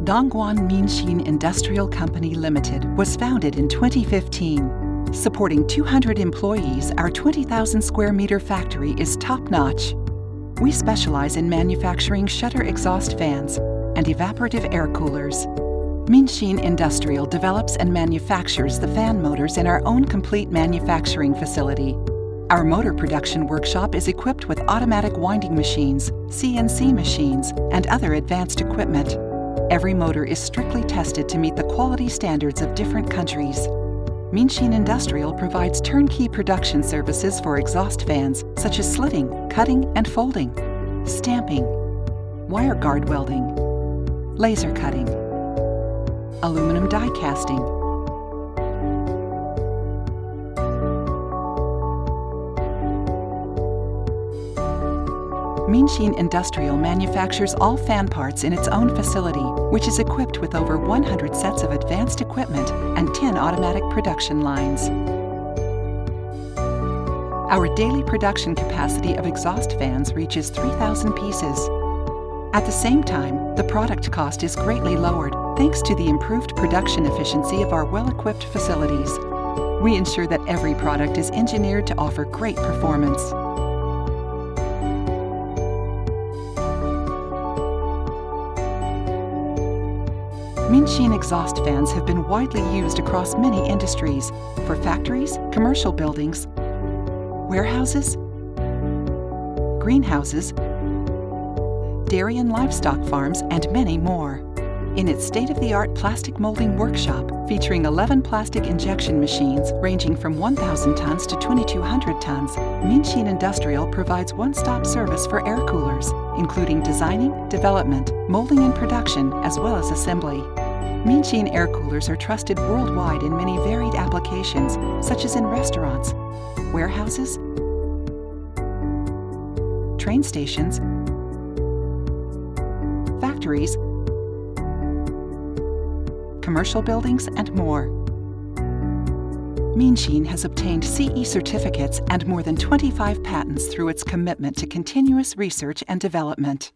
Dongguan Minxin Industrial Company Limited was founded in 2015. Supporting 200 employees, our 20,000 square meter factory is top-notch. We specialize in manufacturing shutter exhaust fans and evaporative air coolers. Minxin Industrial develops and manufactures the fan motors in our own complete manufacturing facility. Our motor production workshop is equipped with automatic winding machines, CNC machines, and other advanced equipment. Every motor is strictly tested to meet the quality standards of different countries. Minxin Industrial provides turnkey production services for exhaust fans, such as slitting, cutting and folding, stamping, wire guard welding, laser cutting, aluminum die casting, Minxin Industrial manufactures all fan parts in its own facility, which is equipped with over 100 sets of advanced equipment and 10 automatic production lines. Our daily production capacity of exhaust fans reaches 3,000 pieces. At the same time, the product cost is greatly lowered thanks to the improved production efficiency of our well-equipped facilities. We ensure that every product is engineered to offer great performance. Minxin exhaust fans have been widely used across many industries, for factories, commercial buildings, warehouses, greenhouses, dairy and livestock farms, and many more. In its state-of-the-art plastic molding workshop, featuring 11 plastic injection machines ranging from 1,000 tons to 2,200 tons, Minxin Industrial provides one-stop service for air coolers, including designing, development, molding and production, as well as assembly. Minxin air coolers are trusted worldwide in many varied applications, such as in restaurants, warehouses, train stations, factories, commercial buildings, and more. Minxin has obtained CE certificates and more than 25 patents through its commitment to continuous research and development.